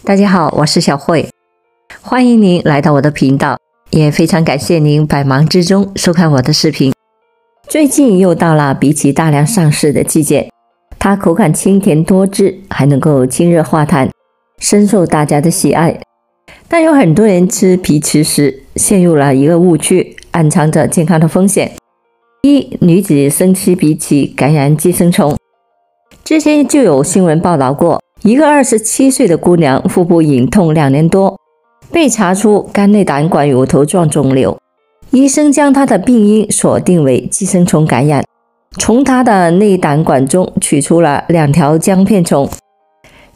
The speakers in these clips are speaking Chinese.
大家好，我是小慧，欢迎您来到我的频道，也非常感谢您百忙之中收看我的视频。最近又到了荸荠大量上市的季节，它口感清甜多汁，还能够清热化痰，深受大家的喜爱。但有很多人吃荸荠时陷入了一个误区，暗藏着健康的风险。一、女子生吃荸荠感染寄生虫。之前就有新闻报道过，一个27岁的姑娘腹部隐痛2年多，被查出肝内胆管乳头状肿瘤，医生将她的病因锁定为寄生虫感染，从她的内胆管中取出了2条浆片虫，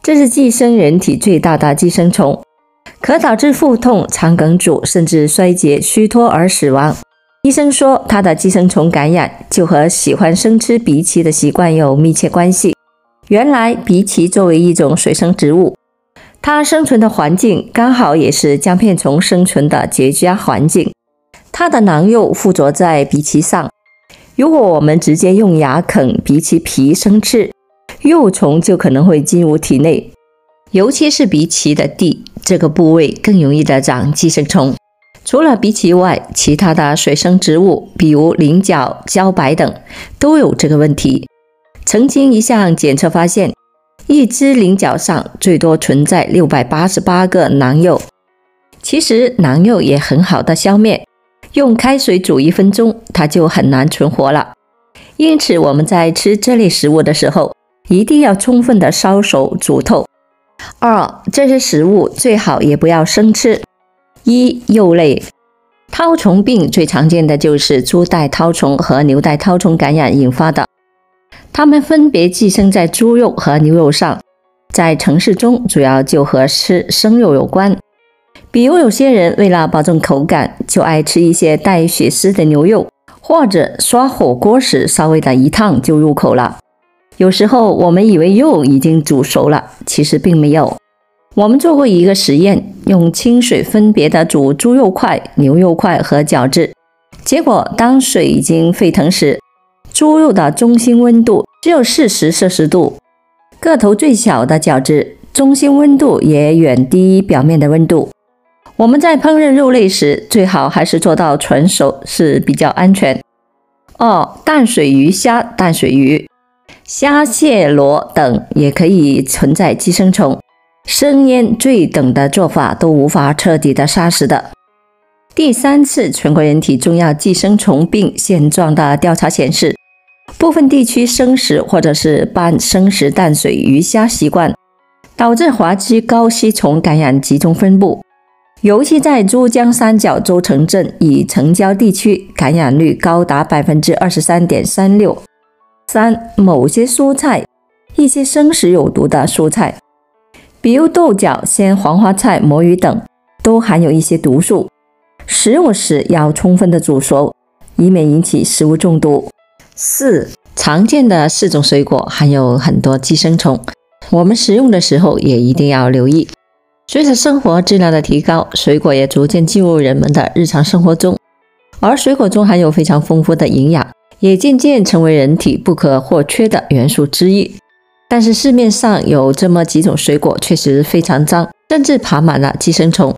这是寄生人体最大的寄生虫，可导致腹痛、肠梗阻，甚至衰竭、虚脱而死亡。医生说，她的寄生虫感染就和喜欢生吃荸荠的习惯有密切关系。原来荸荠作为一种水生植物，它生存的环境刚好也是浆片虫生存的绝佳环境。它的囊幼附着在荸荠上，如果我们直接用牙啃荸荠皮生吃，幼虫就可能会进入体内，尤其是荸荠的蒂这个部位更容易的长寄生虫。除了荸荠外，其他的水生植物，比如菱角、茭白等，都有这个问题。曾经一项检测发现，一只菱角上最多存在688个囊幼。其实囊幼也很好的消灭，用开水煮1分钟，它就很难存活了。因此我们在吃这类食物的时候，一定要充分的烧熟煮透。2、这些食物最好也不要生吃。1、幼类。绦虫病最常见的就是猪带绦虫和牛带绦虫感染引发的，它们分别寄生在猪肉和牛肉上，在城市中主要就和吃生肉有关。比如有些人为了保证口感，就爱吃一些带血丝的牛肉，或者刷火锅时稍微的一烫就入口了。有时候我们以为肉已经煮熟了，其实并没有。我们做过一个实验，用清水分别的煮猪肉块、牛肉块和饺子，结果当水已经沸腾时，猪肉的中心温度只有40摄氏度，个头最小的饺子中心温度也远低于表面的温度。我们在烹饪肉类时，最好还是做到纯熟是比较安全。2、淡水鱼虾、淡水鱼、虾蟹螺等也可以存在寄生虫，生腌、醉等的做法都无法彻底的杀死的。第3次全国人体中药寄生虫病现状的调查显示，部分地区生食或者是半生食淡水鱼虾习惯，导致华居高吸虫感染集中分布，尤其在珠江三角洲城镇与城郊地区，感染率高达 23.36%。3、某些蔬菜，一些生食有毒的蔬菜，比如豆角、鲜黄花菜、魔芋等，都含有一些毒素，食用时要充分的煮熟，以免引起食物中毒。4、常见的4种水果含有很多寄生虫，我们食用的时候也一定要留意。随着生活质量的提高，水果也逐渐进入人们的日常生活中，而水果中含有非常丰富的营养，也渐渐成为人体不可或缺的元素之一。但是市面上有这么几种水果确实非常脏，甚至爬满了寄生虫，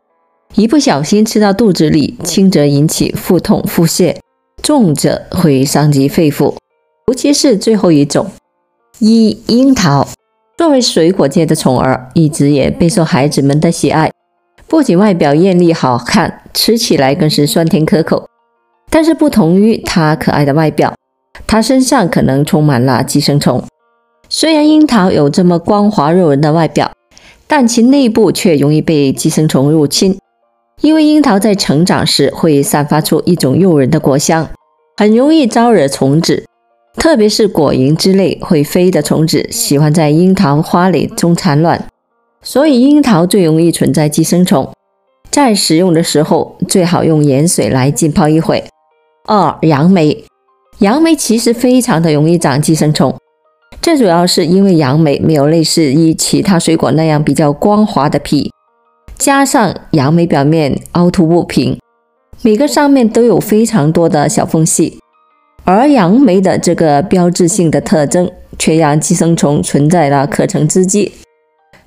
一不小心吃到肚子里，轻则引起腹痛、腹泻，重则会伤及肺腑。尤其是最后一种。1、樱桃。作为水果界的宠儿，一直也备受孩子们的喜爱，不仅外表艳丽好看，吃起来更是酸甜可口。但是不同于它可爱的外表，它身上可能充满了寄生虫。虽然樱桃有这么光滑诱人的外表，但其内部却容易被寄生虫入侵，因为樱桃在成长时会散发出一种诱人的果香，很容易招惹虫子，特别是果蝇之类会飞的虫子喜欢在樱桃花蕾中产卵，所以樱桃最容易存在寄生虫。在食用的时候，最好用盐水来浸泡一会。2、杨梅。杨梅其实非常的容易长寄生虫，这主要是因为杨梅没有类似于其他水果那样比较光滑的皮，加上杨梅表面凹凸不平，每个上面都有非常多的小缝隙，而杨梅的这个标志性的特征却让寄生虫存在了可乘之机。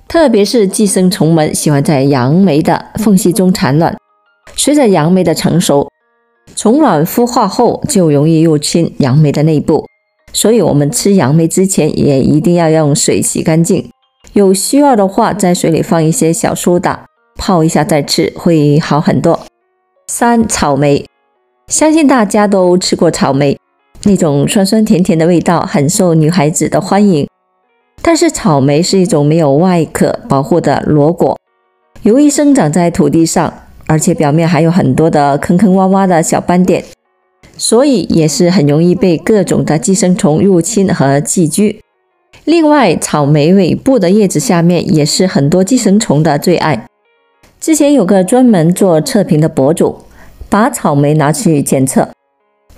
特别是寄生虫们喜欢在杨梅的缝隙中产卵。随着杨梅的成熟，虫卵孵化后就容易入侵杨梅的内部，所以我们吃杨梅之前也一定要用水洗干净，有需要的话在水里放一些小苏打，泡一下再吃会好很多。3. 草莓，相信大家都吃过草莓，那种酸酸甜甜的味道很受女孩子的欢迎。但是草莓是一种没有外壳保护的裸果，由于生长在土地上，而且表面还有很多的坑坑洼洼的小斑点，所以也是很容易被各种的寄生虫入侵和寄居。另外，草莓尾部的叶子下面也是很多寄生虫的最爱。之前有个专门做测评的博主，把草莓拿去检测，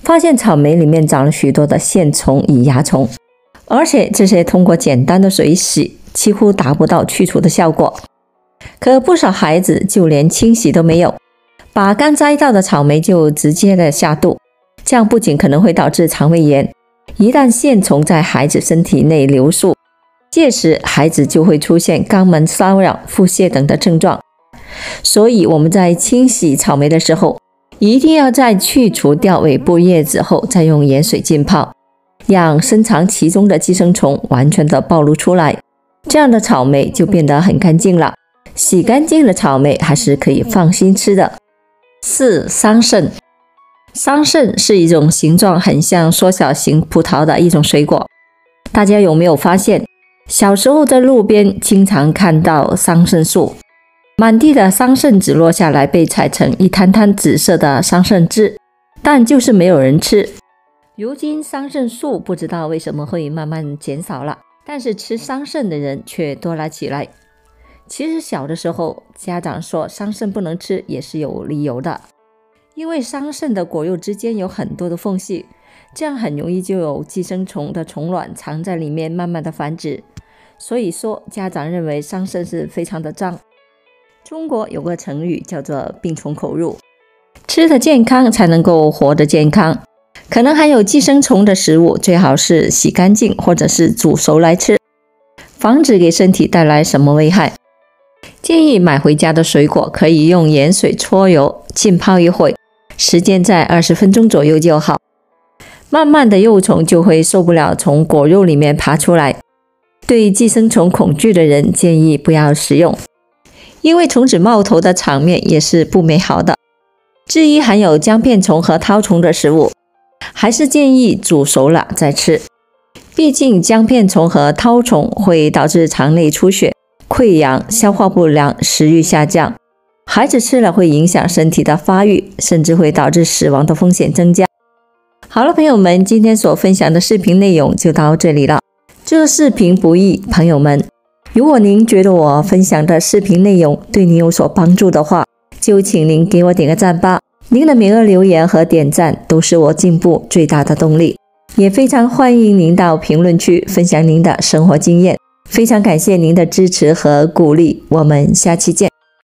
发现草莓里面长了许多的线虫与蚜虫，而且这些通过简单的水洗几乎达不到去除的效果。可不少孩子就连清洗都没有，把刚摘到的草莓就直接的下肚，这样不仅可能会导致肠胃炎，一旦线虫在孩子身体内留宿，届时孩子就会出现肛门瘙痒、腹泻等的症状。所以我们在清洗草莓的时候，一定要在去除掉尾部叶子后再用盐水浸泡，让深藏其中的寄生虫完全的暴露出来，这样的草莓就变得很干净了。洗干净的草莓还是可以放心吃的。4. 桑葚，桑葚是一种形状很像缩小型葡萄的一种水果，大家有没有发现，小时候在路边经常看到桑葚树，满地的桑葚籽落下来，被采成一滩滩紫色的桑葚汁，但就是没有人吃。如今桑葚树不知道为什么会慢慢减少了，但是吃桑葚的人却多了起来。其实小的时候，家长说桑葚不能吃也是有理由的，因为桑葚的果肉之间有很多的缝隙，这样很容易就有寄生虫的虫卵藏在里面慢慢的繁殖，所以说家长认为桑葚是非常的脏。中国有个成语叫做病从口入，吃的健康才能够活得健康，可能含有寄生虫的食物最好是洗干净或者是煮熟来吃，防止给身体带来什么危害。建议买回家的水果可以用盐水搓油浸泡一会，时间在20分钟左右就好，慢慢的幼虫就会受不了从果肉里面爬出来。对寄生虫恐惧的人建议不要食用，因为虫子冒头的场面也是不美好的。至于含有姜片虫和绦虫的食物，还是建议煮熟了再吃，毕竟姜片虫和绦虫会导致肠内出血、溃疡、消化不良、食欲下降，孩子吃了会影响身体的发育，甚至会导致死亡的风险增加。好了，朋友们，今天所分享的视频内容就到这里了。这视频不易，朋友们，如果您觉得我分享的视频内容对您有所帮助的话，就请您给我点个赞吧。您的每个留言和点赞都是我进步最大的动力，也非常欢迎您到评论区分享您的生活经验。非常感谢您的支持和鼓励，我们下期见。